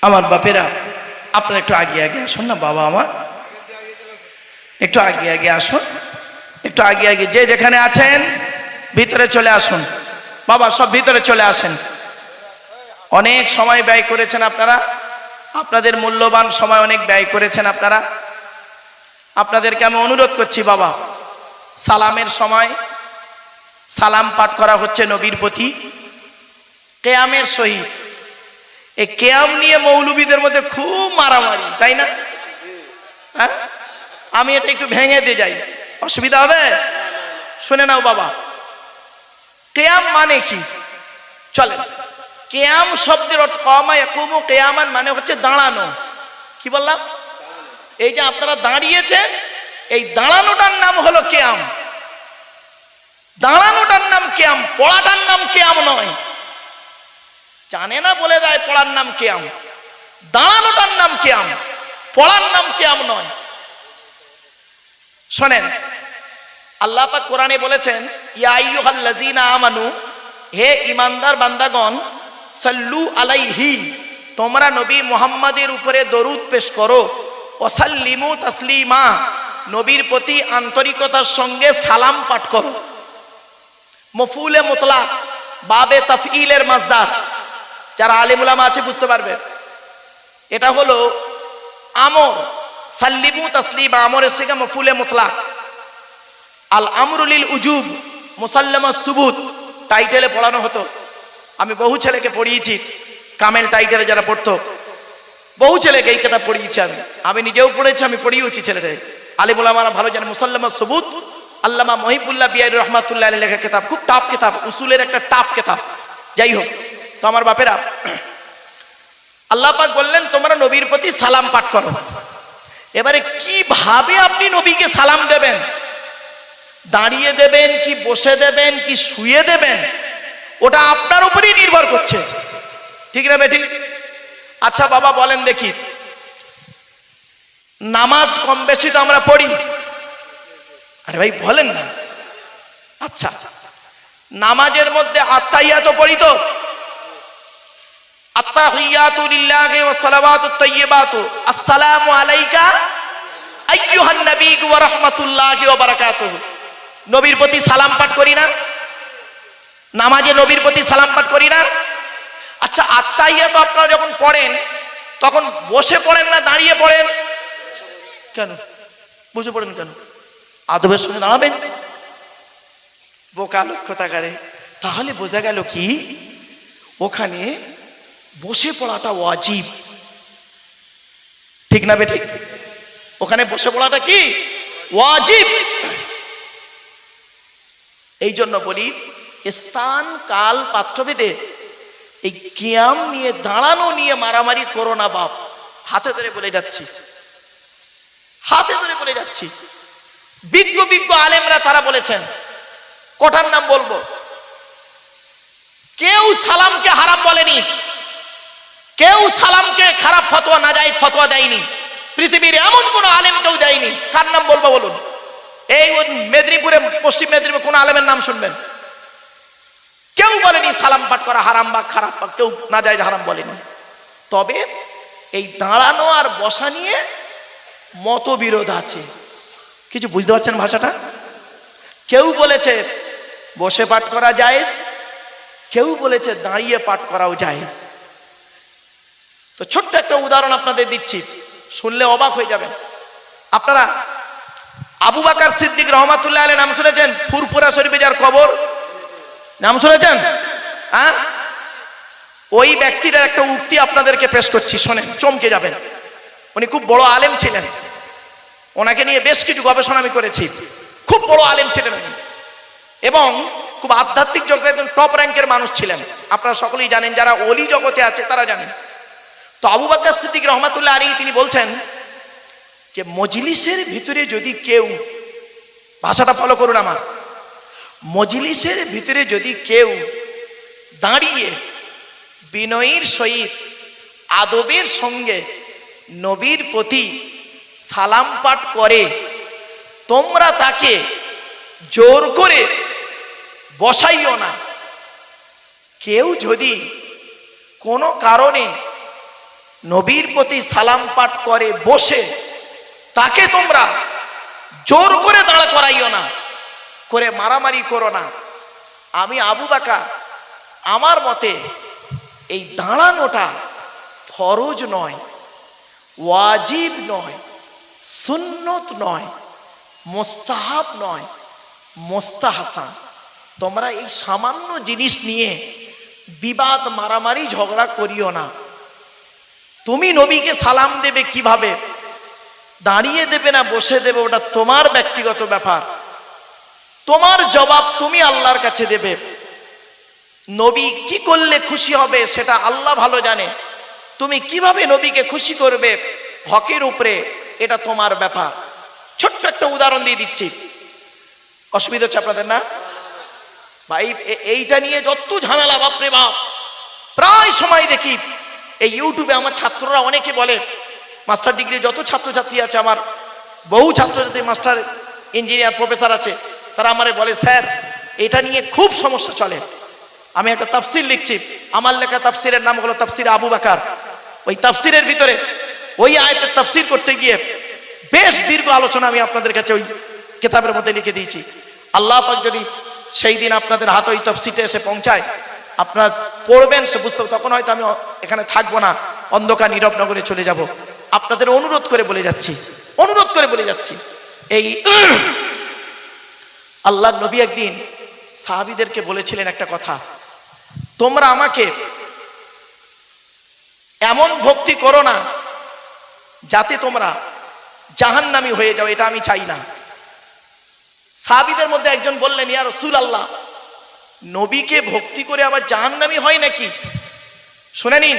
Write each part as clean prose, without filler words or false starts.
আমার বাপেরা, আপনারা একটু আগে আগে আসুন না বাবা, আমার একটু আগে আগে আসুন, একটু আগে আগে যে যেখানে আছেন ভিতরে চলে আসুন বাবা, সব ভিতরে চলে আসেন। অনেক সময় ব্যয় করেছেন আপনারা, আপনাদের মূল্যবান সময় অনেক ব্যয় করেছেন আপনারা। আপনাদেরকে আমি অনুরোধ করছি বাবা, সালামের সময় সালাম পাঠ করা হচ্ছে নবীর প্রতি কেয়ামের সহিত। এই কেয়াম নিয়ে মৌলবীদের মধ্যে খুব মারামারি, তাই না? হ্যাঁ, আমি এটা একটু ভেঙে দিয়ে যাই, অসুবিধা হবে? শুনে নাও বাবা, কেয়াম মানে কি? চলে, কেয়াম শব্দের অর্থ কামা ইয়াকুমু কেয়ামান মানে হচ্ছে দাঁড়ানো। কি বললাম? এই যে আপনারা দাঁড়িয়েছেন, এই দাঁড়ানোটার নাম হলো কেয়াম। দাঁড়ানোটার নাম কেয়াম, পড়াটার নাম কেয়াম নয়। জানে না বলে দেয় পড়ার নাম কেয়াম, দাঁড়ানোটার নাম কেয়াম, পড়ার নাম কেয়াম নয়। শোনেন, আল্লাহ পাক কোরআনে বলেছেন, ইয়া আইয়ুহাল্লাযীনা আমানু, হে ঈমানদার বান্দাগণ, সাল্লু আলাইহি, তোমরা নবী মুহাম্মাদের উপরে দরুদ পেশ করো, ওয়াসাল্লিমু তাসলিমা, নবীর প্রতি আন্তরিকতার সঙ্গে সালাম পাঠ করো। মফউলে মুতলাক, বাবে তাফঈলের মাসদার, যারা আলেম উলামা আছে বুঝতে পারবে। এটা হলো আমর, সাল্লিমু তাসলিমা আমরের সিগা মফউলে মুতলাক। আল আমরু লিল উজুব, মুসাল্লামা সুবুত টাইটেলে পড়ানো হতো। আমি বহু ছেলেকে পড়িয়েছি, কামেল টাইটেলে যারা পড়তো, বহু ছেলেকে এই কিতাব পড়িয়েছি। আমি নিজেও পড়েছি, আমি পড়িয়েছি ছেলেদের। আলেম উলামারা ভালো জানে মুসাল্লামা সুবুত, আল্লামা মহিবুল্লাহ বিআই রহমাতুল্লাহ আলাইহি লেখা কিতাব, খুব টাফ কিতাব, উসুলের একটা টাফ কিতাব। যাই হোক, তো আমার বাপেরা, আল্লাহ পাক বললেন তোমরা নবীর প্রতি সালাম পাঠ করো। এবারে কিভাবে আপনি নবীকে সালাম দেবেন? দাঁড়িয়ে দেবেন কি বসে দেবেন কি শুয়ে দেবেন, ওটা আপনার উপরেই নির্ভর করছে, ঠিক না বেঠিক? আচ্ছা বাবা বলেন দেখি, নামাজ কম বেশি তো আমরা পড়ি, আরে ভাই বলেন না। আচ্ছা, নামাজের মধ্যে আত্তাহিয়াতু পড়ি তো? আত্তাহিয়াতু লিল্লাহি ওয়াস সালাওয়াতুত তাইয়্যিবাতু আসসালামু আলাইকা আইয়ুহান নবী ওয়া রাহমাতুল্লাহি ওয়া বারাকাতুহু, নবীর প্রতি সালাম পাঠ করি না? নামাজে নবীর প্রতি সালাম পাঠ করি না? আচ্ছা, আত্তাহিয়াতু আপনারা যখন পড়েন তখন বসে পড়েন না দাঁড়িয়ে পড়েন? কেন বসে পড়েন কেন? আদবের সঙ্গে দাঁড়াবেন। বোকা লক্ষ্য তাকারে, তাহলে বোঝা গেল কি ওখানে বসে পড়াটা ওয়াজিব, ঠিক না বেঠিক? ওখানে বসে পড়াটা কি ওয়াজিব। এই জন্য বলি, স্থান কাল পাত্রভেদে এই কিয়াম নিয়ে দাঁড়ানো নিয়ে মারামারি করো না বাপ। হাতে ধরে বলে যাচ্ছি, হাতে ধরে বলে যাচ্ছি, বিজ্ঞ বিজ্ঞ আলেমরা তারা বলেছেন, কটার নাম বলবো? কেউ সালামকে হারাম বলেনি, কেউ সালামকে খারাপ ফতোয়া নাজায়েজ ফতোয়া দেয়নি, পৃথিবীর এমন কোন আলেম কেউ দেয়নি। কার নাম বলবো বলুন? এই মেদিনীপুরে, পশ্চিম মেদিনীপুরে কোন আলেমের নাম শুনবেন? কেউ বলেনি সালাম পাঠ করা হারাম বা খারাপ, বা কেউ নাজায়েজ হারাম বলেনি। তবে এই দাঁড়ানো আর বসা নিয়ে মতবিরোধ আছে। কিছু বুঝতে পারছেন ভাষাটা? কেউ বলেছে বসে পাঠ করা জায়েজ, কেউ বলেছে দাঁড়িয়ে পাঠ করাও জায়েজ। তো ছোট্ট একটা উদাহরণ আপনাদের দিচ্ছি, শুনলে অবাক হয়ে যাবেন। আপনারা আবু বকর সিদ্দিক রহমাতুল্লাহ আলাইহি নাম শুনেছেন? ফুরফুরা শরীফে যার কবর, নাম শুনেছেন? হ্যাঁ, ওই ব্যক্তিটার একটা উক্তি আপনাদেরকে পেশ করছি, শোনেন, চমকে যাবেন। উনি খুব বড় আলেম ছিলেন, ওনাকে নিয়ে বেশ কিছু গবেষণা আমি করেছি। খুব বড় আলেম ছিলেন উনি, এবং খুব আধ্যাত্মিক জগতে একদম টপ র্যাঙ্কের মানুষ ছিলেন। আপনারা সকলেই জানেন, যারা ওলি জগতে আছে তারা জানেন। তো আবু বকর সিদ্দিক রহমাতুল্লাহ আলাইহি তিনি বলছেন যে মজলিসের ভিতরে যদি কেউ, ভাষাটা ফলো করুন আমার, মজলিসের ভিতরে যদি কেউ দাঁড়িয়ে বিনয়ীর সহিত আদবের সঙ্গে নবীর প্রতি সালাম পাঠ করে, তোমরা তাকে জোর করে বসাইও না। কেউ যদি কোনো কারণে নবীর প্রতি সালাম পাঠ করে বসে তাকে তোমরা জোর করে দাঁড়া করাইও না, করে মারামারি করো না। আমি আবু বকর আমার মতে এই দাঁড়ানোটা ফরজ নয়, ওয়াজিব নয়, সুন্নত নয়, মুস্তাহাব নয়, মুস্তাহসান। তোমরা এই সামান্য জিনিস নিয়ে বিবাদ মারামারি ঝগড়া করিও না। তুমি নবীকে সালাম দেবে কিভাবে, দাঁড়িয়ে দেবে না বসে দেবে, ওটা তোমার ব্যক্তিগত ব্যাপার। তোমার জবাব তুমি আল্লাহর কাছে দেবে। নবী কি করলে খুশি হবে সেটা আল্লাহ ভালো জানে। তুমি কিভাবে নবীকে খুশি করবে হকের উপরে, এটা তোমার ব্যাপার। ছোট্ট একটা উদাহরণ দিয়ে দিচ্ছি, অসুবিধা হচ্ছে আপনাদের না ভাই? এইটা নিয়ে যত ঝামেলা, বাপরে বাপ। প্রায় সময় দেখি এই ইউটিউবে আমার ছাত্ররা অনেকে বলে, মাস্টার ডিগ্রি যত ছাত্রছাত্রী আছে, আমার বহু ছাত্রছাত্রী মাস্টার ইঞ্জিনিয়ার প্রফেসর আছে, তারা আমারে বলে, স্যার এটা নিয়ে খুব সমস্যা চলে। আমি একটা তাফসির লিখছি, আমার লেখা তাফসিরের নাম হলো তাফসির আবু বকর। ওই তাফসিরের ভিতরে ওই আয়াতের তাফসির করতে গিয়ে বেশ দীর্ঘ আলোচনা আমি আপনাদের কাছে ওই কিতাবের মধ্যে লিখে দিয়েছি। আল্লাহ পাক যদি সেই দিন আপনাদের হাতে ওই তাফসিরটা এসে পৌঁছায়, আপনারা পড়বেন, সে বুঝতে হবে। তখন হয়তো আমি এখানে থাকবো না, অন্ধকার নীরব নগরে চলে যাব। আপনাদের অনুরোধ করে বলে যাচ্ছি, অনুরোধ করে বলে যাচ্ছি, এই আল্লাহর নবী একদিন সাহাবীদেরকে বলেছিলেন একটা কথা, তোমরা আমাকে এমন ভক্তি করো না যাতে তোমরা জাহান্নামী হয়ে যাও, এটা আমি চাই না। সাহাবীদের মধ্যে একজন বললেন, ইয়া রাসূলুল্লাহ, নবীকে ভক্তি করে আবার জাহান্নামী হয় নাকি? শুনে নিন।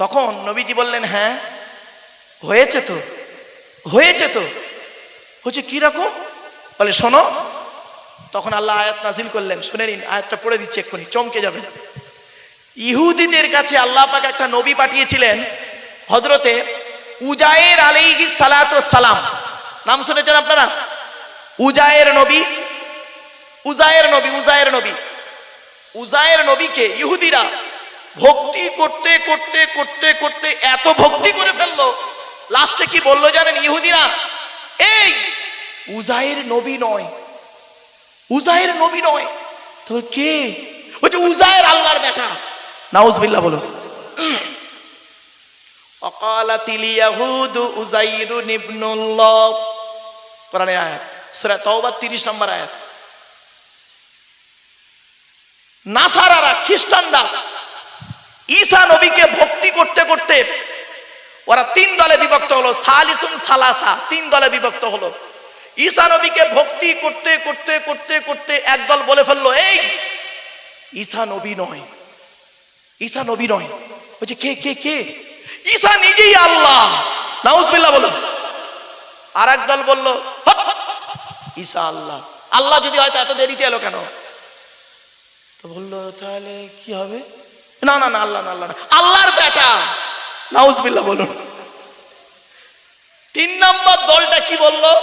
তখন নবীজি বললেন, হ্যাঁ হয়েছে তো, হয়েছে তো। হচ্ছে কি রকম? বলে শোনো। তখন আল্লাহ আয়াত নাজিল করলেন, শুনে নিন, আয়াতটা পড়ে দিচ্ছি এক্ষুনি, চমকে যাবেন। ইহুদিদের কাছে আল্লাহ পাক একটা নবী পাঠিয়েছিলেন, হযরতে উজায়ের আলাইহিস সালাতু ওয়াস সালাম। নাম শুনেছেন আপনারা? উজায়ের নবী, উজায়ের নবী, উজায়ের নবী। উজায়ের নবীকে ইহুদিরা ভক্তি করতে করতে করতে করতে এত ভক্তি করে ফেললো, লাস্টে কি বললো জানেন ইহুদিরা? এই উজায়ের নবী নয়, উজায়ের নবী নয়। তো কে? বলছে উজায়ের আল্লাহর বেটা। নাউজুবিল্লাহ বলো। ওয়াকালাতিল ইয়াহুদু উজাইরুন ইবনুল্লাহ, কোরআনের আয়াত, সূরা তাওবা 30 নম্বর আয়াত। নাসারারা, খ্রিস্টানরা ঈসা নবীকে ভক্তি করতে করতে ওরা 3 দলে বিভক্ত হলো, সালিসুন সালাসা, 3 দলে বিভক্ত হলো। ঈসা নবীকে ভক্তি করতে করতে করতে করতে একদল বলে ফেললো, এই ঈসা নবী নয়, ঈসা নবী নয়। বলছে কে কে কে? ঈসা নিজেই আল্লাহ। নাউজুবিল্লাহ বলো। আর একদল বললো, ঈসা আল্লাহ। আল্লাহ যদি হয়তো এত দেরিতে এলো কেন? তো বললো তাহলে কি হবে? না না না, আল্লাহ না, আল্লাহ না, আল্লাহর বেটা। নাউজুবিল্লাহ বলুন। 3 নম্বর দলটা কি বললো?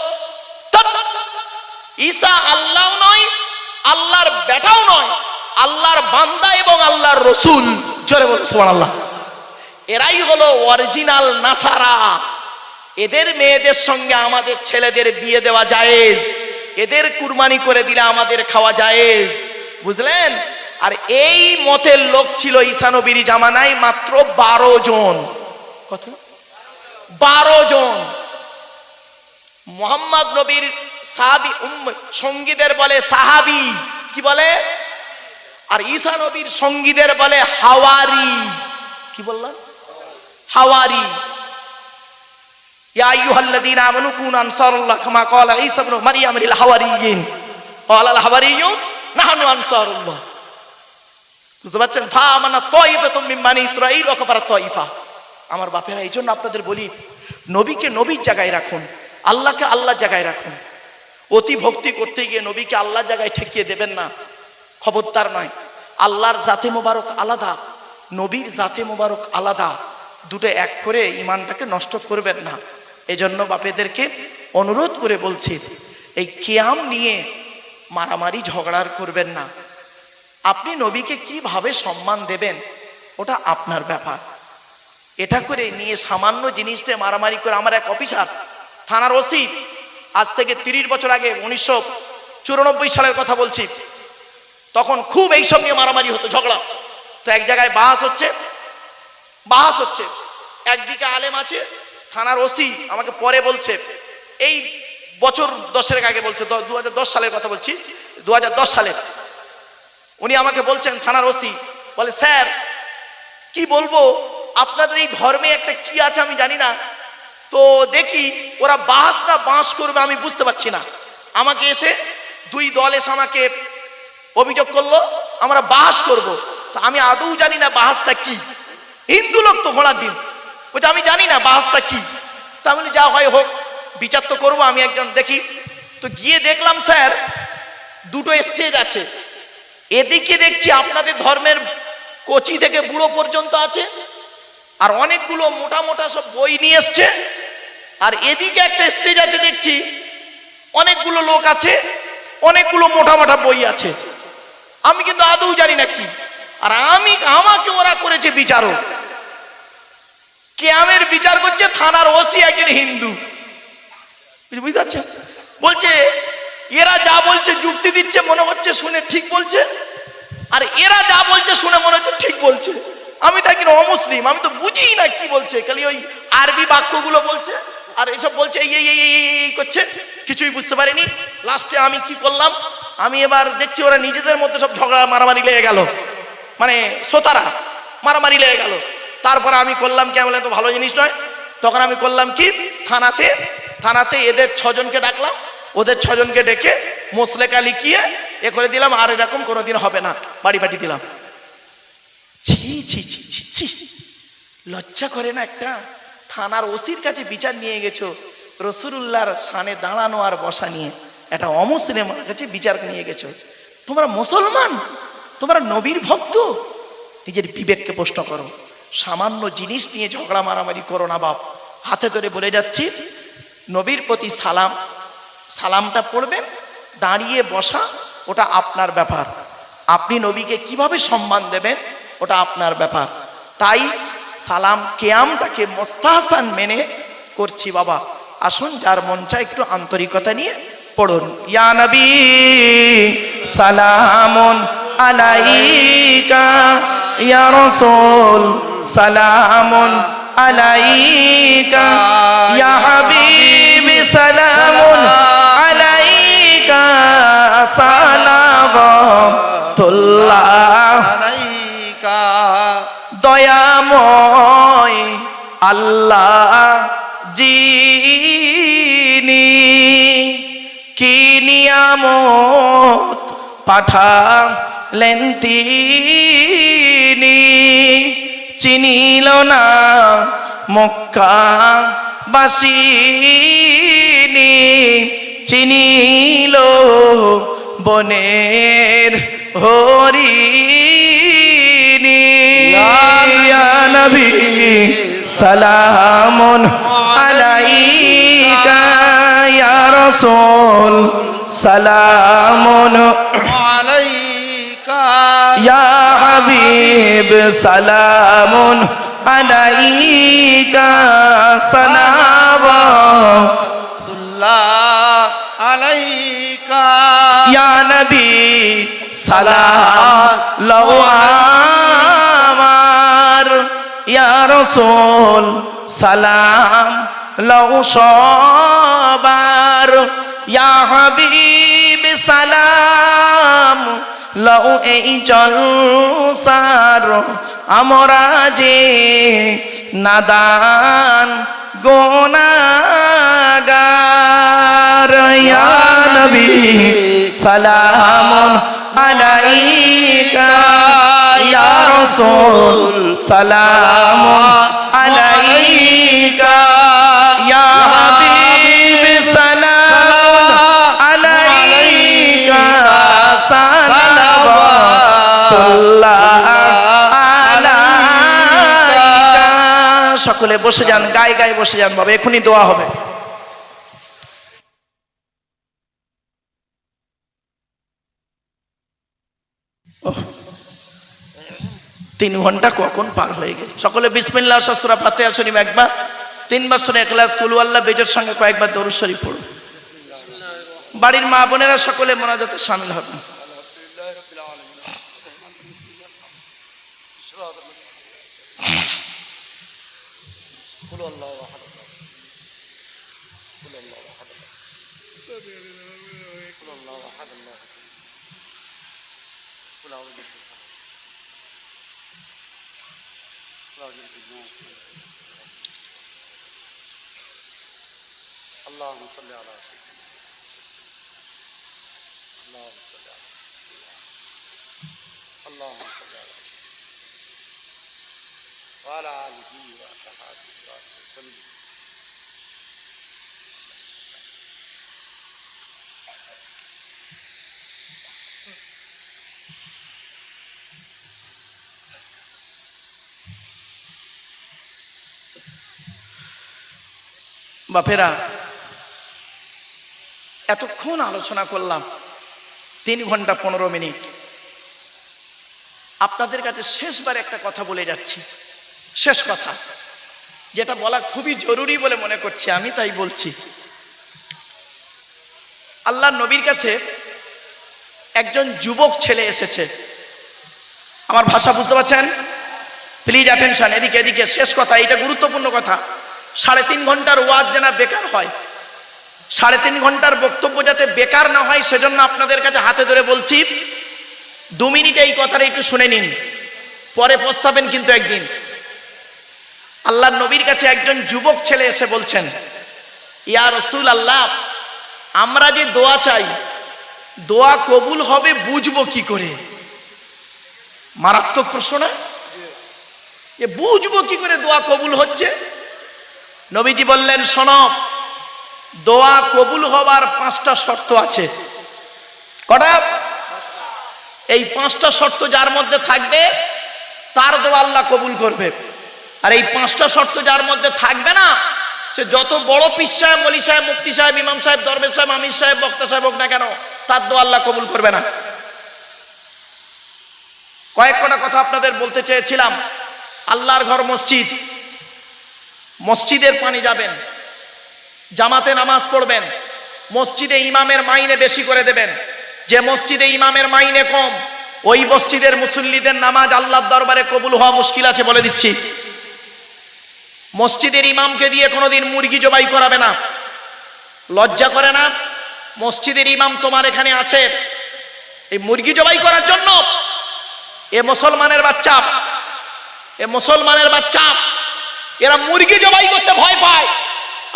ঈসা আল্লাহও নয়, আল্লাহর বেটাও নয়, আল্লাহর বান্দা এবং আল্লাহর রসুল। জোরে বলুন সুবহানাল্লাহ। এরাই হলো অরিজিনাল নাসারা। এদের মেয়েদের সঙ্গে আমাদের ছেলেদের বিয়ে দেওয়া জায়েজ, এদের কুরবানি করে দিলে আমাদের খাওয়া জায়েজ, বুঝলেন? আর এই মতের লোক ছিল ঈসা নবীর জামানায় মাত্র 12 জন। কত? 12 জন। মুহাম্মদ নবীর সাহাবী সঙ্গীদের বলে সাহাবী, কি বলে? আর ঈসা নবীর সঙ্গীদের বলে হাওয়ারি। কি বললাম? হাওয়ারি। ইয়া আইয়ুহাল্লাযীনা আমানু কুনু আনসারাল্লাহ কামা ক্বালা ঈসা ইবনু মারইয়াম লিল হাওয়ারিয়িন ক্বালা আল হাওয়ারিয়ুন নাহনু আনসারুল্লাহ। বুঝতে পারছেন? ফাআমানা তায়িফাতুম মিন বানি ইসরাঈল ওয়া কাফারাত তায়িফা। আমার বাপেরা, এই জন্য আপনাদের বলি, নবীকে নবীর জায়গায় রাখুন, আল্লাহকে আল্লাহর জায়গায় রাখুন। অতি ভক্তি করতে গিয়ে নবীকে আল্লাহর জায়গায় ঠেকিয়ে দেবেন না, খবরদার নয়। আল্লাহর জাতে মোবারক আলাদা, নবীর জাতে মোবারক আলাদা, দুটো এক করে ইমানটাকে নষ্ট করবেন না। এজন্য বাপেদেরকে অনুরোধ করে বলছি, এই কিয়াম নিয়ে মারামারি ঝগড়ার করবেন না। আপনি নবীকে কিভাবে সম্মান দেবেন ওটা আপনার ব্যাপার। এটা করে নিয়ে সামান্য জিনিসটা মারামারি করে আমার এক অফিসার থানার ওসি, আজ থেকে 30 বছর আগে 1994 সালের কথা বলছি, তখন খুব এইসব নিয়ে মারামারি হতো, ঝগড়া। তো এক জায়গায় বাহাস হচ্ছে, একদিকে আলেম আছে, থানার ওসি আমাকে পরে বলছে, এই বছর 10 আগে বলছে, 2010 সালের কথা বলছি, 2010 সালে উনি আমাকে বলছেন, থানার ওসি বলে, স্যার কি বলবো, আপনাদের এই ধর্মে একটা কি আছে আমি জানি না, তো দেখি ওরা বাস না বাঁশ করবে আমি বুঝতে পারছি না। আমাকে এসে 2 দল এসে আমাকে অভিযোগ করলো আমরা বাস করব। তো আমি আদৌ জানি না বাসটা কি, হিন্দু লোক তো ঘোড়ার দিন, বলছে আমি জানি না বাসটা কি। তা আমি যা হয় হোক, বিচার তো করবো, আমি একজন দেখি। তো গিয়ে দেখলাম স্যার 2টো স্টেজ আছে, এদিকে দেখছি আপনাদের ধর্মের কচি থেকে বুড়ো পর্যন্ত আছে, আর অনেকগুলো মোটা মোটা সব বই নিয়ে এসছে, আর এদিকে একটা স্টেজ আছে দেখছি অনেকগুলো লোক আছে, অনেকগুলো মোটা মোটা বই আছে, আমি কিন্তু আদৌ জানি না কি। আর আমাকে ওরা করেছে বিচারক, কিয়ামের বিচার করছে থানার ওসি একজন হিন্দু, বুঝতে পারছেন? বলছে এরা যা বলছে যুক্তি দিচ্ছে, মনে হচ্ছে শুনে ঠিক বলছে, আর এরা যা বলছে শুনে মনে হচ্ছে ঠিক বলছে। আমি তো একজন অমুসলিম, আমি তো বুঝি না কি বলছে, খালি ওই আরবি বাক্যগুলো বলছে আর এসব বলছে, এই করছে, কিছুই বুঝতে পারিনি। লাস্টে আমি কি করলাম, আমি এবার দেখছি ওরা নিজেদের মধ্যে সব ঝগড়া মারামারি লেগে গেল, মানে শ্রোতারা মারামারি লেগে গেল। তারপরে আমি করলাম কি, বলে তো ভালো জিনিস নয়, তখন আমি করলাম কি, থানাতে এদের 6 জনকে ডাকলাম, ওদের 6 জনকে ডেকে মোসলেকা লিখিয়ে এ করে দিলাম, আর এরকম কোনোদিন হবে না, বাড়ি পাঠিয়ে দিলাম। ছি ছি ছি ছি ছি, লজ্জা করে না একটা? থানার ওসির কাছে বিচার নিয়ে গেছো, রসুলুল্লাহর সামনে দাঁড়ানো আর বসা নিয়ে একটা অমুসলিমের কাছে বিচার নিয়ে গেছো। তোমরা মুসলমান, তোমরা নবীর ভক্ত, নিজের বিবেককে প্রশ্ন করো। সামান্য জিনিস নিয়ে ঝগড়া মারামারি করো না বাপ। হাতে ধরে বলে যাচ্ছি, নবীর প্রতি সালামটা পড়বেন, দাঁড়িয়ে বসা ওটা আপনার ব্যাপার, আপনি নবীকে কিভাবে সম্মান দেবেন ওটা আপনার ব্যাপার। তাই সালাম কেয়ামটাকে মোস্তাহসান মেনে করছি বাবা। আসুন, যার মন চায় একটু আন্তরিকতা নিয়ে পড়ুন, ইয়া নবী সালামুন আলাইকা, ইয়া রাসূল সালামুন আলাইকা, ইয়া হাবিবি সালামুন আলাইকা, সালাওয়াতুল্লাহ আলাইকা। দয়াময় আল্লাহ যিনি কি নিয়ামত পাঠালেন তিনি, চিনিল না মক্কা বাসিনী, চিনিল বনের হরিণী। ইয়া নবী সালামুন আলাইকা, ইয়া রাসূল সালামুন আলাইকা, ইয়া হাবিব সালামুন আলাইকা, সালাওয়াতুল্লাহ আলাইকা। ইয়া নবী সালাম লও আমার, ইয়া রাসূল সালাম লও সবার, ইয়া হাবিব সালাম লও এই জলসার, আমরা যে নাদান গুনাহগার। ইয়া নবী সালামুন আলাইকা, ইয়া রাসূল সালামুন আলাইকা, ইয়া হাবিব সালামুন আলাইকা, সালাওয়াতুল্লাহ আলাইকা। সকলে বসে যান, গায়ে গায়ে বসে যান বাবা, এখনই দোয়া হবে। 3 ঘন্টা কখন পার হয়ে গেছে। সকলে বিসমিল্লাহ সূরা ফাতিহা শরীফ একবার, 3 বার সূরা ইখলাস, কুল আল্লাহ বেজোর সঙ্গে কয়েকবার দরুদ শরীফ পড়ুন। বাড়ির মা বোনেরা সকলে মোনাজাতে শামিল হবেন। اللهم صل على سيدنا اللهم صل على اللهم صل على وعلى آله وصحبه وسلم. বাপেরা, এতক্ষণ আলোচনা করলাম 3 ঘন্টা 15 মিনিট। আপনাদের কাছে শেষবার একটা কথা বলে যাচ্ছি, শেষ কথা, যেটা বলা খুবই জরুরি বলে মনে করছি আমি, তাই বলছি। আল্লাহর নবীর কাছে একজন যুবক ছেলে এসেছে। আমার ভাষা বুঝতে পারছেন? প্লিজ অ্যাটেনশন, এদিকে এদিকে, শেষ কথা, এটা গুরুত্বপূর্ণ কথা। 3.5 ঘন্টার ওয়াজ যেন বেকার হয়, 3.5 ঘন্টার বক্তব্য যাতে বেকার না হয়, সেজন্য আপনাদের কাছে হাতে ধরে বলছি, 2 মিনিট এই কথাটা একটু শুনে নিন, পরে পস্তাবেন কিন্তু একদিন। আল্লাহর নবীর কাছে একজন যুবক ছেলে এসে বলছেন, ইয়া রাসূল আল্লাহ, আমরা যে দোয়া চাই, দোয়া কবুল হবে বুঝবো কি করে? মারাত্মক প্রশ্ন না? যে বুঝবো কি করে দোয়া কবুল হচ্ছে? নবীজি বললেন, শোনো, দোয়া কবুল হবার 5টা শর্ত আছে। কটা? এই 5টা শর্ত যার মধ্যে থাকবে তার দোয়া আল্লাহ কবুল করবে। আর এই 5টা শর্ত যার মধ্যে থাকবে না, সে যত বড় পীর সাহেব, ওলি সাহেব, মুফতি সাহেব, ইমাম সাহেব, দরবেশ সাহেব, আমির সাহেব, বক্তা সাহেব হোক না কেন, তার দোয়া আল্লাহ কবুল করবে না। কয়েকটা কথা আপনাদের বলতে চেয়েছিলাম। আল্লাহর ঘর মসজিদ, মসজিদের পানি যাবেন, জামাতে নামাজ পড়বেন, মসজিদে ইমামের মাইনে বেশি করে দেবেন। যে মসজিদে ইমামের মাইনে কম, ওই মসজিদের মুসল্লিদের নামাজ আল্লাহর দরবারে কবুল হওয়া মুশকিল আছে, বলে দিচ্ছি। মসজিদের ইমামকে দিয়ে কোনোদিন মুরগি জবাই করাবে না। লজ্জা করে না? মসজিদের ইমাম তোমার এখানে আছে এই মুরগি জবাই করার জন্য? এ মুসলমানের বাচ্চা, এ মুসলমানের বাচ্চা, এরা মুরগি জবাই করতে ভয় পায়,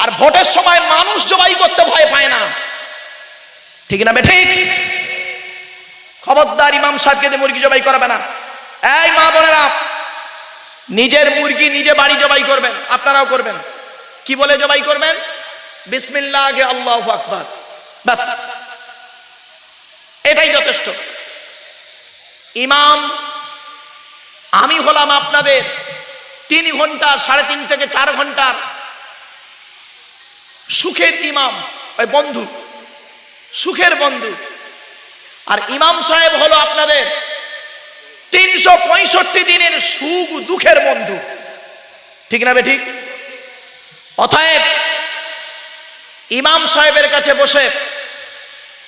আর ভোটের সময় মানুষ জবাই করতে ভয় পায় না। ঠিক না বেঠিক? খবরদার ইমাম সাহেবকে দিয়ে মুরগি জবাই করাবে না। এই মা বোনেরা, নিজের মুরগি নিজে বাড়ি জবাই করবেন, আপনারাও করবেন। কি বলে জবাই করবেন? বিসমিল্লাহ, আল্লাহু আকবার, বাস, এটাই যথেষ্ট। ইমাম আমি হলাম আপনাদের 3 ঘন্টা, 3.5 থেকে 4 ঘন্টার সুখের ইমাম, ওই বন্ধু, সুখের বন্ধু। আর ইমাম সাহেব হলো আপনাদের 365 দিনের সুখ দুঃখের বন্ধু। ঠিক না বেঠিক? অতএব ইমাম সাহেবের কাছে বসে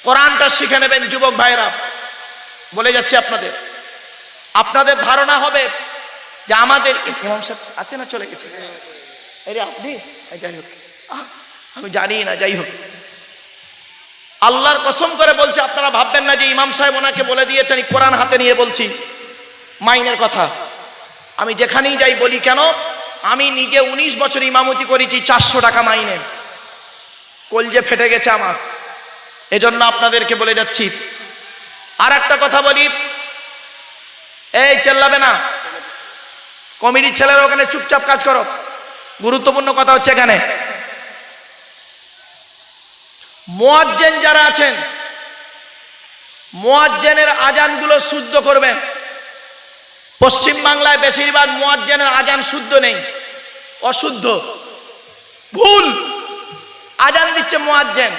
কোরআনটা শিখে নেবেন যুবক ভাইরা। বলে যাচ্ছে আপনাদের, আপনাদের ধারণা হবে যে আমাদের ইমাম সাহেব আছে না, চলে গেছে? এই রে আপনি, যাই হোক, আমি জানি না, যাই হোক, আল্লাহর কসম করে বলছে, আপনারা ভাববেন না যে ইমাম সাহেব ওনাকে বলে দিয়েছেন। কোরআন হাতে নিয়ে বলছি মাইনের কথা। আমি যেখানেই যাই বলি, কেন, আমি নিজে 19 বছর ইমামতি করেছি, 400 টাকা মাইনে, কলজে ফেটে গেছে আমার। এজন্য আপনাদেরকে বলে যাচ্ছি। আর একটা কথা বলি, এই চেল্লাবে না, কমিটির ছেলেরা ওখানে চুপচাপ কাজ করো। গুরুত্বপূর্ণ কথা হচ্ছে এখানে, মুয়াজ্জিন যারা আছেন, মুয়াজ্জিনের আজানগুলো শুদ্ধ করবেন। পশ্চিম বাংলায় বেশিরভাগ মুয়াজ্জিনের আজান শুদ্ধ নেই, অশুদ্ধ, ভুল আজান দিচ্ছে মুয়াজ্জিন।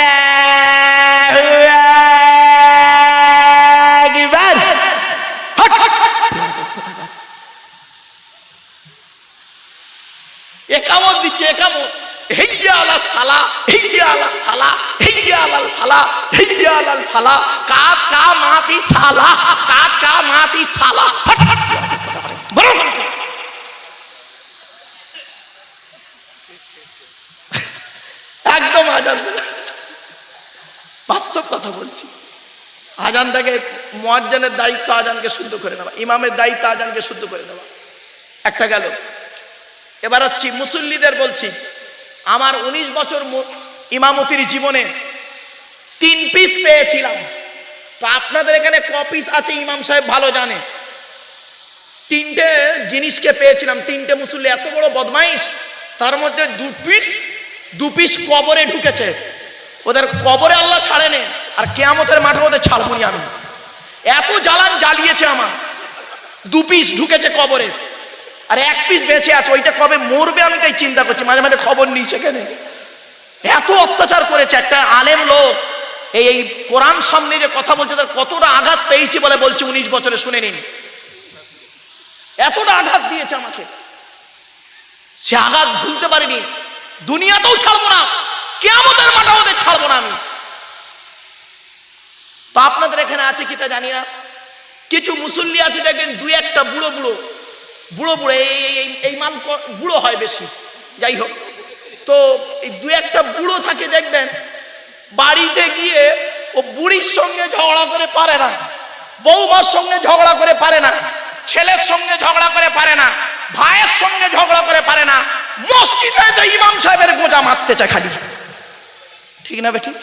আল্লাহু কোথাকার। একামত দিচ্ছে, একামত, হেইয়া আলা সালা, হেইয়া আলা সালা, হেইয়া আলাল ফালা, হেইয়া আলাল ফালা, কাত কা মাতি সালা, কাত কা মাতি সালা। হট হট বড় একদম আজান দিল। বাস্তব কথা বলছি। আজানটাকে, মুয়াজ্জিনের দায়িত্ব আজানকে শুদ্ধ করে নেওয়া, ইমামের দায়িত্ব আজানকে শুদ্ধ করে নেওয়া। একটা গেল। এবার আসছি মুসল্লিদের বলছি। আমার 19 বছর ইমামতির জীবনে 3 পিস পেয়েছিলাম। তো আপনাদের এখানে ক পিস আছে ইমাম সাহেব ভালো জানে। 3টে জিনিসকে পেয়েছিলাম। 3টে মুসল্লি এত বড় বদমাইশ, তার মধ্যে 2 পিস কবরে ঢুকেছে। ওদের কবরে আল্লাহ ছাড়েনি, আর কিয়ামতের মাঠে ওদের ছাড়বো নি আমি। এত জ্বালান জ্বালিয়েছে আমার। 2 পিস ঢুকেছে কবরে, আর 1 পিস বেঁচে আছে। ওইটা কবে মরবে আমি তাই চিন্তা করছি, মাঝে মাঝে খবর নিচ্ছে কেন। এত অত্যাচার করেছে একটা আলেম লোক। এই কোরআন সামনে যে কথা বলছে তার কতটা আঘাত পেয়েছি বলে বলছি। 19 বছরে শুনে নিন, এতটা আঘাত দিয়েছে আমাকে। সে আঘাত ভুলতে পারিনি। দুনিয়াতেও ছাড়বো না, কিয়ামতের মাঠে ওদের ছাড়বো না আমি। তো আপনাদের এখানে আছে কি তা জানি না। কিছু মুসল্লি আছে দেখবেন 2-1টা বুড়ো বুড়ো এই মান বুড়ো হয় বেশি, যাই হোক। তো এই 2-1টা বুড়ো থাকে দেখবেন, বাড়িতে গিয়ে ও বুড়ির সঙ্গে ঝগড়া করে পারে না, বৌমার সঙ্গে ঝগড়া করে পারে না, ছেলের সঙ্গে ঝগড়া করে পারে না, ভাইয়ের সঙ্গে ঝগড়া করে পারে না। মসজিদে যে ইমাম সাহেবের গোজা মারতে চায় খালি। ঠিক না বেঠিক?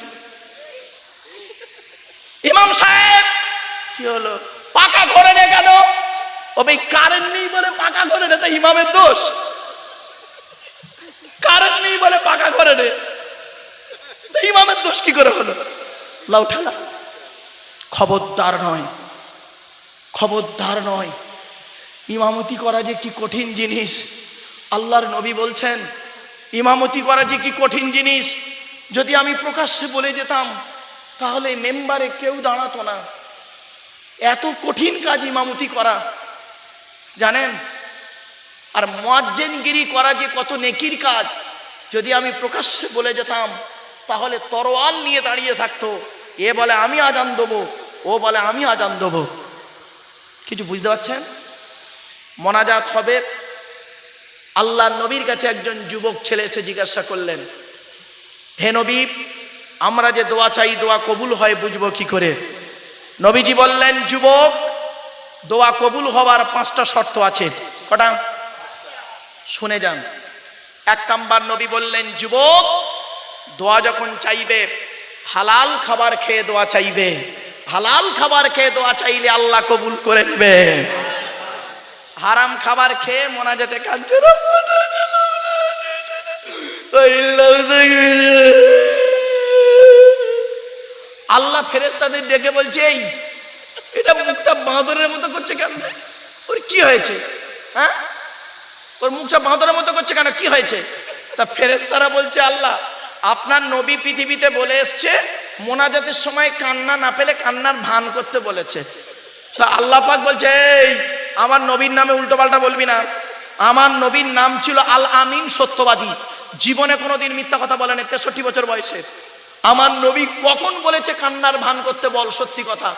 ইমাম সাহেব কি হলো, পাকা ঘরে নে কেন? ও ভাই কারেন্ট নেই বলে পাকা ঘরে নে, তো ইমামের দোষ? কারেন্ট নেই বলে পাকা ঘরে নে, তো ইমামের দোষ কি করে হলো? লাউ ঠালা। খবরদার নয়, খবরদার নয়। ইমামতি করা যে কি কঠিন জিনিস। আল্লাহর নবী বলছেন ইমামতি করা যে কি কঠিন জিনিস। যদি আমি প্রকাশ্যে বলে যেতাম তাহলে মেম্বারে কেউ দাঁড়াতো না। এত কঠিন কাজ ইমামতি করা, জানেন? আর মুয়াজ্জিনগিরি করা যে কত নেকির কাজ। যদি আমি প্রকাশ্যে বলে যেতাম তাহলে তরোয়াল নিয়ে দাঁড়িয়ে থাকতো। এ বলে আমি আজান দেবো, ও বলে আমি আজান দেবো। কিছু বুঝতে পারছেন? মোনাজাত হবে। আল্লাহর নবীর কাছে একজন যুবক ছেলে এসে জিজ্ঞাসা করলেন, হে নবী, আমরা যে দোয়া চাই দোয়া কবুল হয় বুঝবো কি করে? নবীজি বললেন, যুবক, দোয়া কবুল হওয়ার 5টা শর্ত আছে। কটা? শুনে যান। 1 নাম্বার, নবী বললেন, যুবক, দোয়া যখন চাইবে হালাল খাবার খেয়ে দোয়া চাইবে। হালাল খাবার খেয়ে দোয়া চাইলে আল্লাহ কবুল করে নেবে। হারাম খাবার খেয়ে মোনাজাতে কাঁদছে, আল্লাহ ফেরেশতাদের ডেকে বলছে, এই এটা মুখটা বাঁদরের মতো করছে কেন? ওর কি হয়েছে? হ্যাঁ, ওর মুখটা বাঁদরের মতো করছে কেন? কি হয়েছে? তা ফেরেশতারা বলছে, আল্লাহ আপনার নবী পৃথিবীতে বলে এসছে মোনাজাতের সময় কান্না না পেলে কান্নার ভান করতে বলেছে। তা আল্লাহ পাক বলছে, এই আমার নবীর নামে উল্টো পাল্টা বলবি না। আমার নবীর নাম ছিল আল আমিন, সত্যবাদী। জীবনে কোনোদিন মিথ্যা কথা বলেন। 63 বছর বয়সে আমার নবী কখন বলেছে কান্নার ভান করতে? বল সত্যি কথা।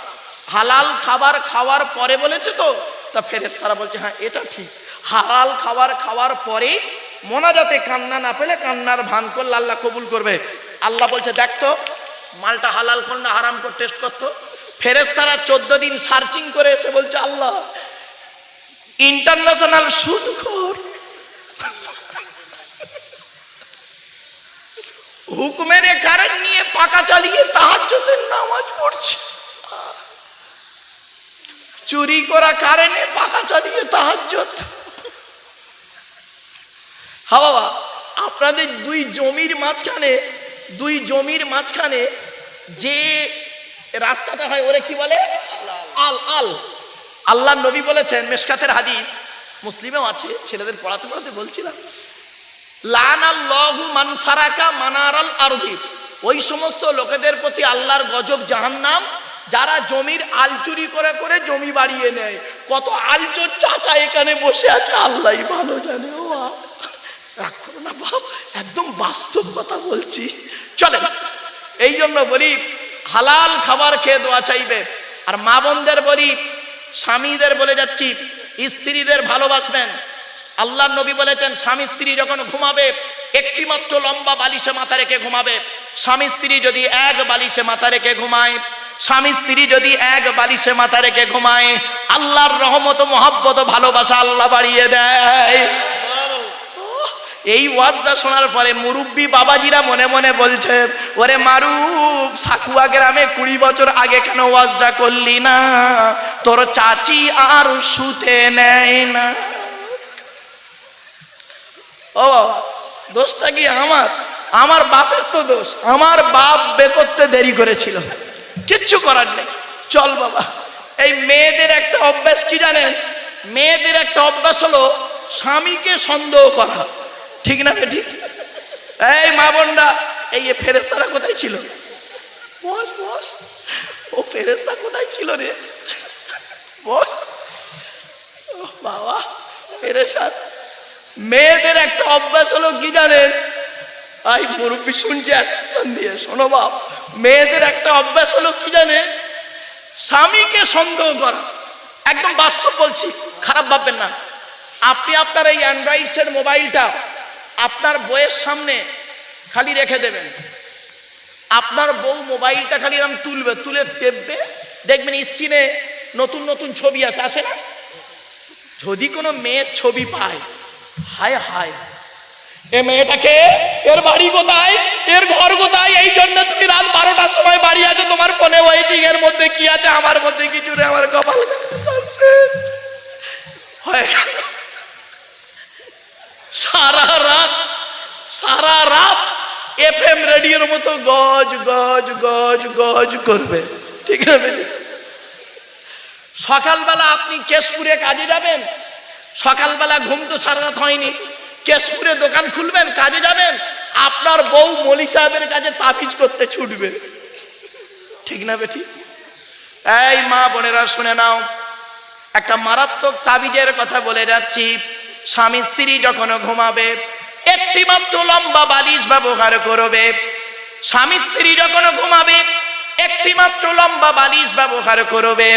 হালাল খাবার খাওয়ার পরে বলেছে তো? তা ফেরেশতারা বলছে, হ্যাঁ এটা ঠিক। হালাল খাবার খাওয়ার পরে মোনাজাতে কান্না না পেলে কান্নার ভান করলে আল্লাহ কবুল করবে। আল্লাহ বলছে, দেখতো মালটা হালাল কর না হারাম কর, টেস্ট করতো। ফেরেশতারা 14 দিন সার্চিং করে এসে বলছে, আল্লাহ ইন্টারন্যাশনাল সুদখোর, হুকুমের কারেন্ট নিয়ে পাকা চালিয়ে তাহাজ্জুদের নামাজ পড়ছে, চুরি করা কারেন্টে পাকা চালিয়ে তাহাজ্জুদ। হ্যাঁ বাবা, আপনাদের 2 জমির মাঝখানে যে রাস্তাটা হয় ওরে কি বলে? আল আল। আল্লাহ নবী বলেছেন, মেশকাতের হাদিস, মুসলিমেও আছে, ছেলেদের পড়াতে পড়াতে বলছিলাম, লানাল্লাহু মান সারাকা মানারাল আরদি। ওই সমস্ত লোকেদের প্রতি আল্লাহর গজব, জাহান্নাম, যারা জমির আল চুরি করে করে জমি বাড়িয়ে নেয়। কত আলচোর চাচা এখানে বসে আছে আল্লাহই ভালো জানে। ও রাগ করো না বাপ, একদম বাস্তব কথা বলছি। চলেন, এই জন্য বলি হালাল খাবার খেয়ে দোয়া চাইবে। আর মা বোনদের বলি, স্বামীদের বলে যাচ্ছি, স্ত্রীদের ভালোবাসবেন। আল্লাহর নবী বলেছেন স্বামী স্ত্রী যখন ঘুমাবে একটি মাত্র লম্বা বালিশে মাথা রেখে ঘুমাবে। স্বামী স্ত্রী যদি এক বালিশে মাথা রেখে ঘুমায়, স্বামী স্ত্রী যদি এক বালিশে মাথা রেখে ঘুমায়, আল্লাহর রহমত, মহব্বত, ভালোবাসা আল্লাহ বাড়িয়ে দেয়। এই ওয়াজটা শোনার পরে মুরব্বী বাবাজিরা মনে মনে বলছে, ওরে মারুফ, সাকুয়া গ্রামে 20 বছর আগে কেন ওয়াজটা করলি না? তোর চাচি আর শুতে নেয় না। ও দোষটা কি আমার? আমার বাপের তো দোষ। আমার বাপ বে করতে দেরি করেছিল, কিচ্ছু করার নেই। চল বাবা, এই মেয়েদের একটা অভ্যাস কি জানেন? মেয়েদের একটা অভ্যাস হলো স্বামীকে সন্দেহ করা, ঠিক না ঠিক? এই মা বোনরা, এই ফেরেশতারা কোথায় ছিল? বস বস, ও ফেরেশতা কোথায় ছিল রে? বস বাবা, ফেরেশতা। মেয়েদের একটা অভ্যাস হলো কি জানেন? আই মুরব্বী শুনছে, অ্যাটেনশন দিয়ে শোনো বাপ। মেয়েদের একটা অভ্যাস হলো কি জানেন? স্বামীকে সন্দেহ করা। একদম বাস্তব বলছি, খারাপ ভাববেন না। আপনি আপনার এই অ্যান্ড্রয়েড সেট মোবাইলটা আপনার বউয়ের সামনে খালি রেখে দেবেন। আপনার বউ মোবাইলটা খালি এরকম তুলবে, তুলে টেপবে, দেখবেন স্ক্রিনে নতুন নতুন ছবি আসে না? যদি কোনো মেয়ের ছবি পায়, হায় হায়, এ মেয়েটাকে, এর বাড়ি কোথায়, এর ঘর কোথায়? এই জন্য তুমি রাত 12টার সময় বাড়ি আছো, তোমার ফোনে ওয়েটিং এর মধ্যে কি আছে? আমার মধ্যে কিছু নেই, আমার কপাল সারা রাত FM রেডিওর মতো গজ গজ গজ গজ করবে, ঠিক না? সকালবেলা আপনি কেশপুরে কাজে যাবেন, সকালবেলা ঘুম তো সারা রাত হয়নি, কেশপুরে দোকান খুলবেন, কাজে যাবেন, আপনার বউ মলি সাহেবের কাছে তাবিজ করতে ছুটবে, ঠিক না বেটি? এই মা বোনেরা শুনে নাও, একটা মারাত্মক তাবিজের কথা বলে যাচ্ছি। স্বামী স্ত্রী যখন ঘুমাবে একটি মাত্র লম্বা বালিশ ব্যবহার করবে। স্বামী স্ত্রী যখন ঘুমাবে একটি মাত্র লম্বা বালিশ ব্যবহার করবে।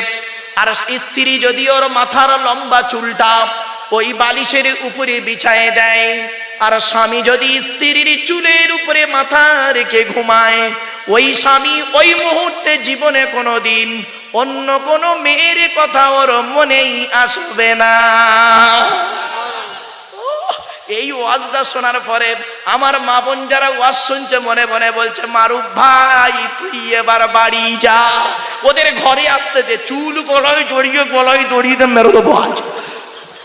আর স্ত্রী যদি ওর মাথার লম্বা চুলটা ওই বালিশের উপরে বিছায় দেয়, আর স্বামী যদি স্ত্রীর চুলের উপরে মাথা রেখে ঘুমায়, ওই স্বামী ওই মুহূর্তে জীবনে কোনোদিন অন্য কোনো মেয়ের কথা ওর মনেই আসবে না। এই ওয়াজটা শোনার পরে আমার মা বোন যারা ওয়াজ শুনছে মনে মনে বলছে, মারুফ ভাই তুই এবার বাড়ি যা, ওদের ঘরে আসতে দে, চুল গলায় দড়িয়ে মেরে দেবো আজ।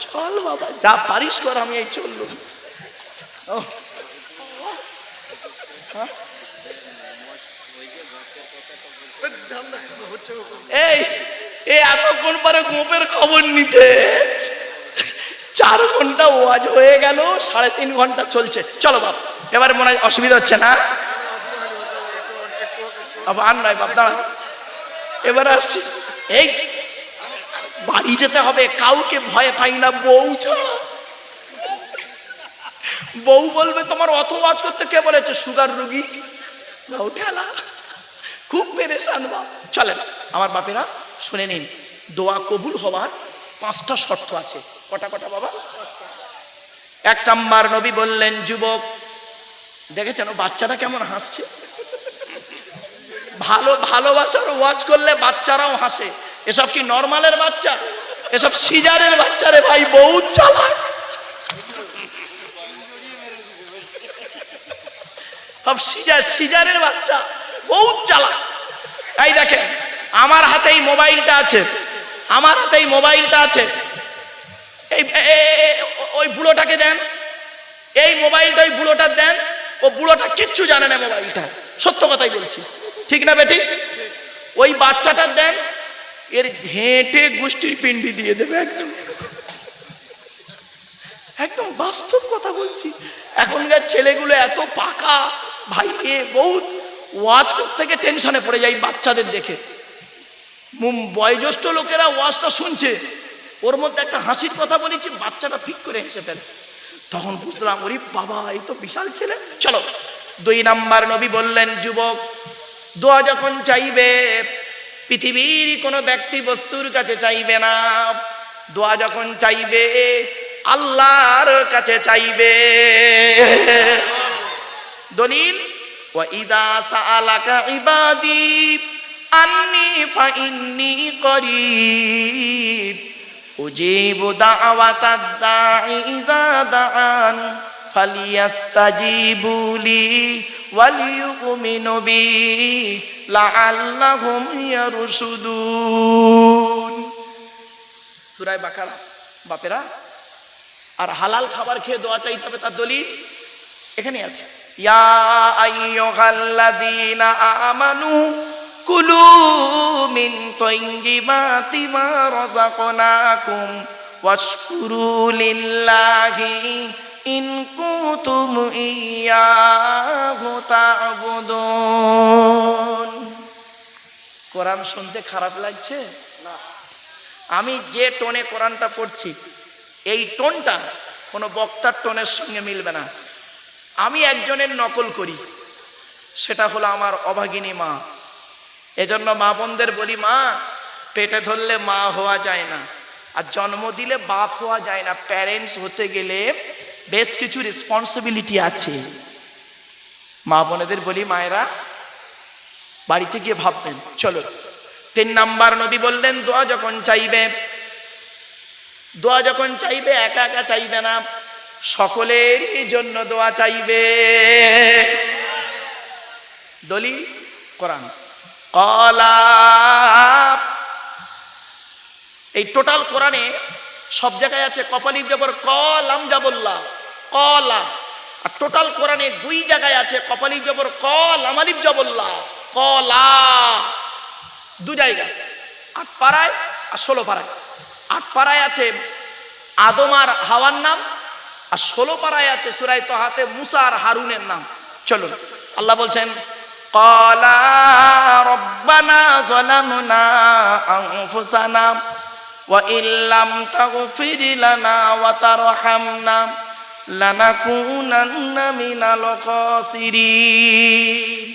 চল বাবা, যা পারিস কর, আমি এই চললুম। এই এতক্ষণ পরে গোপের খবর নিতে 4 ঘন্টা ওয়াজ হয়ে গেল, 3.5 ঘন্টা চলছে। চলো বাপ, এবার মনে হয় অসুবিধা হচ্ছে না? আর নয় বাপ, দাঁড়া, এবার আসছি। এই বাড়ি যেতে হবে, কাউকে ভয় পাই না, বউ ছাড়া। বউ বলবে তোমার অত ওয়াজ করতে কে বলেছে? সুগার রুগী, বউ ঠেলা, খুব পেরেশান বাপ। চলেন আমার বাপেরা শুনে নিন, দোয়া কবুল হওয়ার 5টা শর্ত আছে। কটা কটা বাবা? 1 নাম্বার, নবী বললেন, যুবক, দেখেছেন ও বাচ্চাটা কেমন হাসছে? ভালোবাসার ওয়াজ করলে বাচ্চারাও হাসে। এসব কি নরমালের বাচ্চা? এসব সিজারের বাচ্চা রে ভাই, বহুত চালাক। সব সিজারের বাচ্চা, বহুত চালাক। এই দেখেন, আমার হাতেই মোবাইলটা আছে, আমার হাতেই মোবাইলটা আছে। এই ওই বুড়োটাকে দেন, এই মোবাইলটা ওই বুড়োটার দেন, ও বুড়োটা কিচ্ছু জানে না মোবাইলটা, সত্য কথাই বলছি, ঠিক না বেটি? ওই বাচ্চাটার দেন, এর ঘেঁটে গোষ্ঠীর পিন্ডি দিয়ে দেবে, একদম একদম বাস্তব কথা বলছি। এখনকার ছেলেগুলো এত পাকা ভাই, বহুত ওয়াজ করতে গিয়ে টেনশনে পড়ে যায় বাচ্চাদের দেখে। বয়োজ্যেষ্ঠ লোকেরা ওয়াজটা শুনছে, ওর মধ্যে একটা হাসির কথা বলেছি, বাচ্চাটা ফিক করে হেসে ফেলে। তখন বুঝলাম ওরে বাবা, এই তো বিশাল ছেলে। চলো 2 নাম্বার নবী বললেন, যুবক দোয়া যখন চাইবে পৃথিবীর কোনো ব্যক্তি বস্তুর কাছে চাইবে না, দোয়া যখন চাইবে আল্লাহর কাছে চাইবে। দলিল, ওয়া ইদা সাআলাকা ইবাদি আন্নি ফাইন্নী করিব উজিবু দাওয়াতাদ দাঈ ইযা দাআন ফালিয়াস্তাজিবু লি ওয়ালিয়ুমিনু বি লাআল্লাহুম ইয়ারশুদুন। সূরা বাকারা। বাপেরা, আর হালাল খাবার খেয়ে দোয়া চাইতে হবে, তার দলিল এখানে আছে, ইয়া আইয়ুহাল্লাযীনা আমানু কুলু মিন তাইয়্যিবাতি মা রাযাকনাকুম ওয়াশকুরু লিল্লাহি ইন কুনতুম ইয়্যাহু তা'বুদুন। কোরআন শুনতে খারাপ লাগছে না? আমি যে টোনে কোরআনটা পড়ছি, এই টোনটা কোনো বক্তার টোনের সঙ্গে মিলবে না। আমি একজনের নকল করি, সেটা হলো আমার অভাগিনী মা। এজন্য মা বোনদের বলি, মা পেটে ধরলে মা হওয়া যায় না, আর জন্ম দিলে বাপ হওয়া যায় না। প্যারেন্টস হতে গেলে বেশ কিছু রেসপন্সিবিলিটি আছে। মা বোনেদের বলি, মায়েরা বাড়িতে গিয়ে ভাববেন। চলো 3 নাম্বার নবী বললেন, দোয়া যখন চাইবে, দোয়া যখন চাইবে একা একা চাইবে না, সকলের জন্য দোয়া চাইবে। দলিল কোরআন। কলা, এই টোটাল কোরআনে সব জায়গায় আছে কপালিফ জবর ক, লাম জাবল্লা কলা। আর টোটাল কোরআনে 2 জায়গায় আছে কপালিফ জবর ক, লামালিফ জবল্লা কলা। 2 জায়গা, 8 পারায় আর 16 পারায়। 8 পারায় আছে আদম আর হাওয়ার নাম, আর 16 পারায় আছে সূরা তাহাতে মুসা আর হারুনের নাম। চলুন, আল্লাহ বলছেন, ক্বালা রব্বানা যালামনা আনফুসানা ওয়া ইল্লাম তাগফির লানা ওয়া তারহামনা লানাকুনান্না মিনাল খাসিরিন।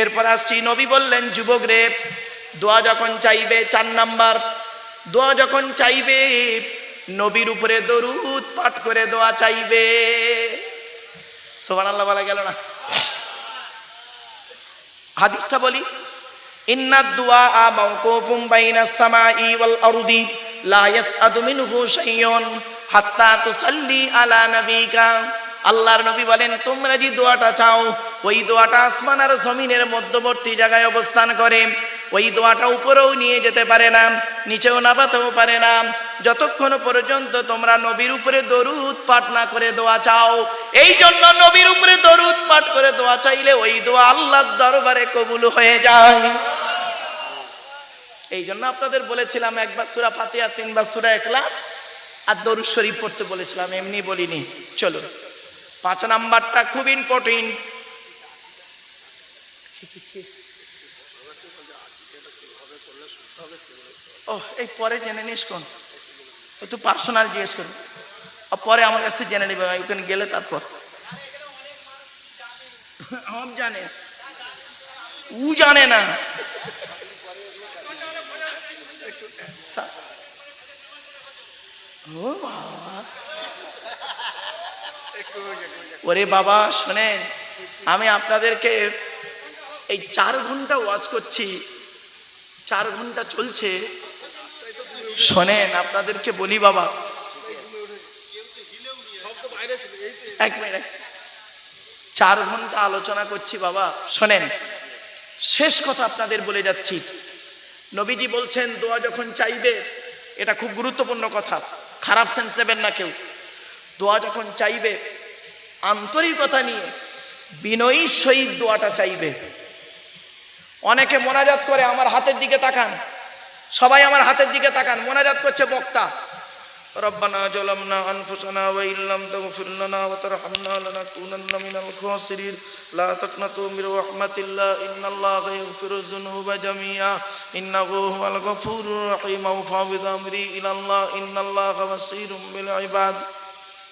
এরপর আসছি, নবী বললেন, যুবক রে দোয়া যখন চাইবে, 4 নাম্বার, দোয়া যখন চাইবে নবীর উপরে দরুদ পাঠ করে দোয়া চাইবে। সুবহানাল্লাহ বলা গেল না? হাদিসটা বলি, ইন্নাদ দুআ মাওকুফুম বাইনাস সামাই ওয়াল আরদি লা ইয়াসআদু মিনহু শাইউন হাত্তা তুসাল্লি আলা নবিকা। আল্লাহর নবী বলেন, তোমরা যে দোয়াটা চাও, ওই দোয়াটা আসমান আর জমিনের মধ্যবর্তী জায়গায় অবস্থান করে। ওই দোয়াটা উপরেও নিয়ে যেতে পারে না, নিচেও নামাতেও পারে না, যতক্ষণ পর্যন্ত তোমরা নবীর উপরে দরুদ পাঠ না করে দোয়া চাও। এই জন্য নবীর উপরে দরুদ পাঠ করে দোয়া চাইলে ওই দোয়া আল্লাহর দরবারে কবুল হয়ে যায়। এই জন্য আপনাদের বলেছিলাম, একবার সূরা ফাতিহা, 3 বার সূরা ইখলাস আর দরুদ শরীফ পড়তে বলেছিলাম, এমনি বলিনি। চলো 5 নাম্বারটা খুব ইম্পর্টেন্ট। ও, এই পরে জেনে নিস, কোন একটু পার্সোনাল জিজ্ঞেস করবো, পরে আমার কাছ থেকে জেনে নিবে, ওখানে গেলে তারপর। সব জানে, ও জানে না। ওরে বাবা শোনেন, আমি আপনাদেরকে এই 4 ঘন্টা ওয়াজ করছি, 4 ঘন্টা চলছে। শোনেন, আপনাদেরকে বলি বাবা, 1 মিনিট, 4 ঘন্টা আলোচনা করছি বাবা। শোনেন, শেষ কথা আপনাদের বলে যাচ্ছি। নবীজি বলছেন, দোয়া যখন চাইবে, এটা খুব গুরুত্বপূর্ণ কথা, খারাপ সেন্স নেবেন না কেউ। দোয়া যখন চাইবে আন্তরিকতা নিয়ে বিনয়ীর সহিত দোয়াটা চাইবে। অনেকে মোনাজাত করে, আমার হাতের দিকে তাকান, সবাই আমার হাতের দিকে তাকান, মোনাজাত করছে বক্তা, ربنا ظلمنا أنفسنا وإن لم تغفر لنا وترحمنا لنكونن من الخاسرين لا تقنطوا من رحمة الله إن الله يغفر الذنوب جميعا إنه هو الغفور الرحيم وفوض أمري إلى الله إن الله بصير بالعباد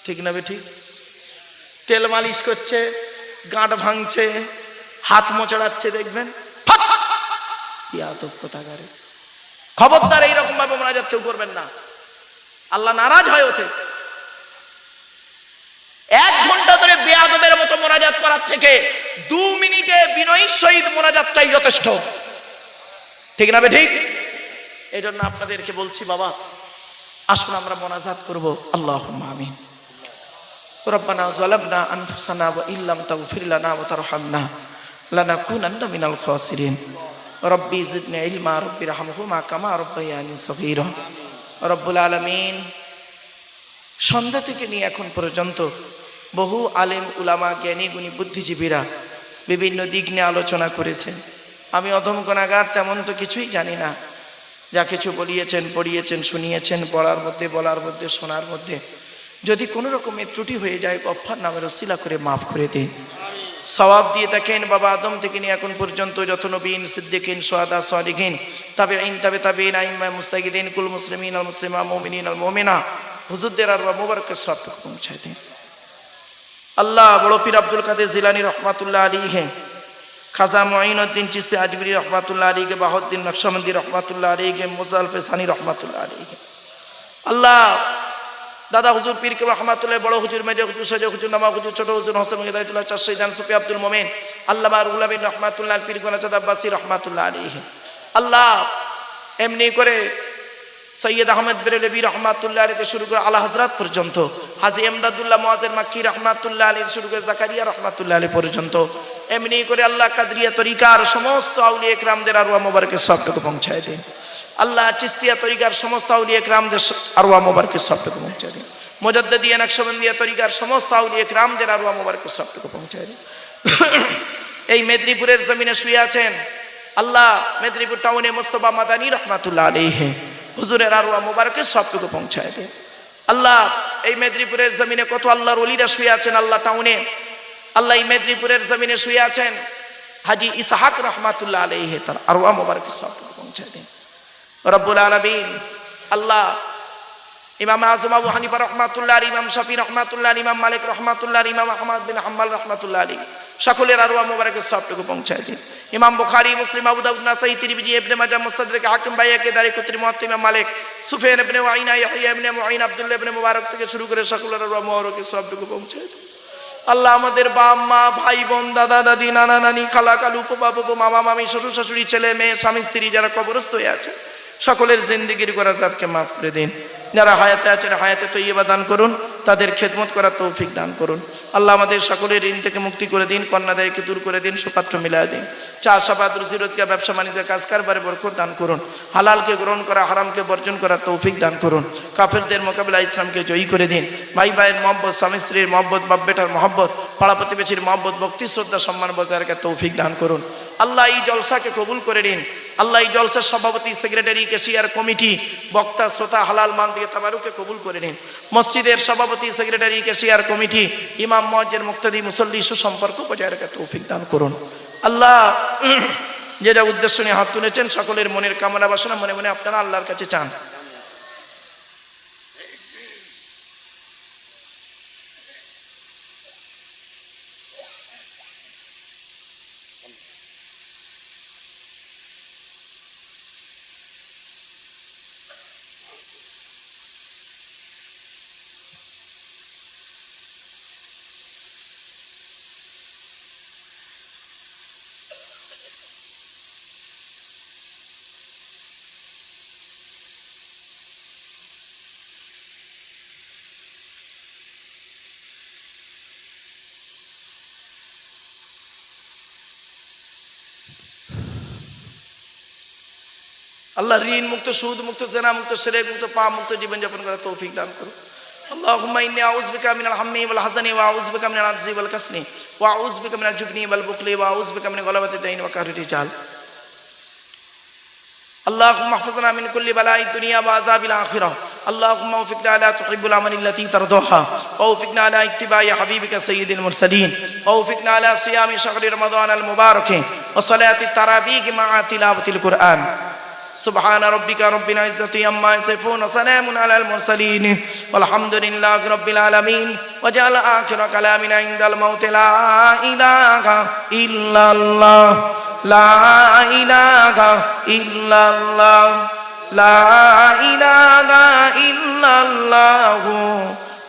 ঠিক না বেঠিক তেল মালিশ করছে গাঁট ভাঙছে হাত মোচড়াচ্ছে দেখবেন খবরদার এইরকম ভাবে মোনাজাত কেউ করবেন না আল্লাহ নারাজ হয় ওতে 1 ঘন্টা ধরে বেয়াদবের মতো মোনাজাত করার থেকে 2 মিনিটে বিনয়ীর সহিত মোনাজাতটাই যথেষ্ট ঠিক না ঠিক এই জন্য আপনাদেরকে বলছি বাবা আসুন আমরা মোনাজাত করব আল্লাহুম্মা আমিন রব্বানা যালামনা আনফুসানা ওয়া ইল্লাম তাগফির লানা ওয়া তারহামনা লানাকুনান্না মিনাল খাসিরিন রব্বি জিদনি ইলমা রব্বি রহমহুমা কামা রব্বায়ানি সগীরা রব্বুল আলামিন সন্ধ্যা থেকে নিয়ে এখন পর্যন্ত বহু আলেম উলামা জ্ঞানী গুণী বুদ্ধিজীবীরা বিভিন্ন দিক নিয়ে আলোচনা করেছেন আমি অধম গুনাহগার তেমন তো কিছুই জানি না যা কিছু বলিয়েছেন পড়িয়েছেন শুনিয়েছেন পড়ার মধ্যে বলার মধ্যে শোনার মধ্যে যদি কোনো রকমের ত্রুটি হয়ে যায় গফফার নামের ওসিলা করে মাফ করে দিন সওয়াব দিয়ে থাকেন বাবা আদম থেকে নিয়ে এখন পর্যন্ত যত নবীন সিদ্দিকিন শুহাদা সালিহিন তাবেঈন তাবেঈন আইম্মা মুস্তাহিদিন কুল মুসলিমিন আল মুসলিমা মুমিনিন আল মুমিনা হুজুরদের আরওয়াহ মুবারকের সওয়াব পৌঁছায় দিন আল্লাহ বড় পীর আব্দুল কাদের জিলানী রহমাতুল্লাহ আলাইহি খাজা মুঈনুদ্দিন চিশতি আজমিরি রহমাতুল্লাহ আলাইহি বাহাউদ্দিন নকশবন্দি রহমাতুল্লাহ আলাইহি মুজাল ফেসানি রহমাতুল্লাহ আলাইহি আল্লাহ দাদা হুজুর পীর কে রহমাতুল্লাহ বড় হুজুর মেজর হুজুর সাজা হুজুর নামা হুজুর ছোট হুজুর হোসেন হিদায়াতুল্লাহ চার শহীদান সুফি আব্দুল মোমেন আল্লাহ বারুল আমিন রহমাতুল্লাহ পীর গোনাচাঁদ আব্বাসী রহমাতুল্লাহ আলাইহি আল্লাহ এমনি করে সৈয়দ আহমদ বেরেলভী রহমাতুল্লাহ আলাইহি শুরু করে আলা হযরত পর্যন্ত হাজী এমদাদুল্লাহ মুআজ্জের মাক্কি রহমাতুল্লাহ আলাইহি শুরু করে জাকারিয়া রহমাতুল্লাহ আলাইহি পর্যন্ত এমনি করে আল্লাহ কাদরিয়া তরিকার সমস্ত আউলিয়া ইকরামদের আরওয়াহ মুবারকের সওয়াবটুকু পৌঁছায় দেন আল্লাহ চিশতিয়া তরিকার সমস্ত আউলিয়া ইকরামদের আরওয়াহ মুবারকের সওয়াবটুকু পৌঁছায় দেন মুজাদ্দিদিয়া নকশবন্দিয়া তরিকার সমস্ত আউলিয়া ইকরামদের আরওয়াহ মুবারকের সওয়াবটুকু পৌঁছায় দেন এই মেদিনীপুরের জমিনে শুয়ে আছেন আল্লাহ মেদিনীপুর টাউনে মুস্তাফা মাদানী রহমাতুল্লাহ আলাইহি হুজুরের আরওয়াহ মুবারকের সওয়াবটুকু পৌঁছায় দেন আল্লাহ এই মেদিনীপুরের জমিনে কত আল্লাহর ওলিরা শুয়ে আছেন আল্লাহ টাউনে আল্লাহ এই মেদিনীপুরের জমিনে শুয়ে আছেন হাজী ইসহাক রহমাতুল্লাহ আলাইহি তার আরওয়াহ মুবারকের সওয়াবটুকু পৌঁছায় দেন রব্বুল আলামিন আল্লাহ ইমাম আযম আবু হানিফা রহমাতুল্লাহ আলাইহি ইমাম শাফি রহমাতুল্লাহ আলাইহি ইমাম মালিক রহমাতুল্লাহ আলাইহি ইমাম আহমদ বিন হাম্বল রহমাতুল্লাহ আলাইহি সকলের আরওয়াহ মুবারকের সওয়াবটুকু পৌঁছায় দিন ইমাম বুখারী মুসলিম আবু দাউদ নাসাঈ তিরমিজি ইবনে মাজাহ মুস্তাদরাক হাকিম বাইহাকি দারিকুতনি মুওয়াত্তা ইমাম মালিক সুফিয়ান ইবনে উয়াইনা ইয়াহইয়া ইবনে মুঈন আব্দুল্লাহ ইবনে মুবারক থেকে শুরু করে সকলের আরওয়াহ মুবারকের সওয়াবটুকু পৌঁছায় দিন আল্লাহ আমাদের বাপ মা ভাই বোন দাদা দাদি নানা নানি খালা খালু ফুফা ফুফু মামা মামি শ্বশুর শাশুড়ি ছেলে মেয়ে স্বামী স্ত্রী যারা কবরস্থ হয়ে আছে সকলের জিন্দেগির গুনাহকে মাফ করে দিন যারা হায়াতে আছেন হায়াতে তৈয়বা দান করুন তাদের খেদমত করার তৌফিক দান করুন আল্লাহ আমাদের সকলের ঋণ থেকে মুক্তি করে দিন কন্যাদায়কে দূর করে দিন সুপাত্র মিলায় দিন চাষাবাদ রুজি রোজগার ব্যবসা বাণিজ্য কাজ কারবারে বরকত দান করুন হালালকে গ্রহণ করা হারামকে বর্জন করার তৌফিক দান করুন কাফেরদের মোকাবিলায় ইসলামকে জয়ী করে দিন ভাই ভাইয়ের মহব্বত স্বামী স্ত্রীর মহব্বত বাপ বেটার মহব্বত পাড়া প্রতিবেশীর মহব্বত ভক্তি শ্রদ্ধা সম্মান বজায় রাখার তৌফিক দান করুন আল্লাহ এই জলসাকে কবুল করে নিন আল্লাহ এই জলসার সভাপতি সেক্রেটারি কেশিয়ার কমিটি বক্তা শ্রোতা হালাল মান দিয়ে তাবারুকে কবুল করে নিন মসজিদের সভাপতি সেক্রেটারি কেশিয়ার কমিটি ইমাম মুয়াজ্জিন মুক্তাদি মুসল্লি সুসম্পর্ক বজায় রাখার তৌফিক দান করুন আল্লাহ যে যা উদ্দেশ্য নিয়ে হাত তুলেছেন সকলের মনের কামনা বাসনা মনে মনে আপনারা আল্লাহর কাছে চান আল্লাহ ঋণ মুক্ত সুদ মুক্ত জেনা মুক্ত শিরক মুক্ত পাপ মুক্ত জীবন যাপন করার তৌফিক দান করুন আল্লাহুম্মা ইন্নী আউযু বিকা মিনাল হাম্মি ওয়াল হাযানি ওয়া আউযু বিকা মিনাল আজজি ওয়াল কাসলি ওয়া আউযু বিকা মিনাল জুবনি ওয়াল বুখলি ওয়া আউযু বিকা মিন গলাবাতি দাইন ওয়া কাহরি রিজাল আল্লাহুম্মা ইহফাযনা মিন কুল্লি বালাঈদ দুনিয়া ওয়া আযাবিল আখিরাহ اللهم وفقنا على تحب العمل التي ترضاها ووفقنا على اتباع حبيبك سيد المرسلين ووفقنا على صيام شهر رمضان المبارك وصلاة التراويح مع تلاوة القرآن سبحان ربك رب العزة عما يصفون وسلام على المرسلين والحمد لله رب العالمين وجعل آخر كلامنا عند الموت لا إله إلا الله لا إله إلا الله لا إله إلا الله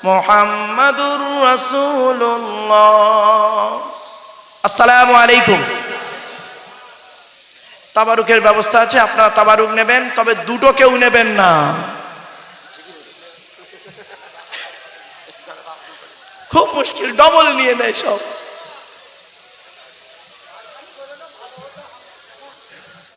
محمد رسول الله السلام عليكم তাবারুকের ব্যবস্থা আছে আপনারা তাবারুক নেবেন তবে দুটো কেউ নেবেন না খুব মুশকিল ডবল নিয়ে নেয় সব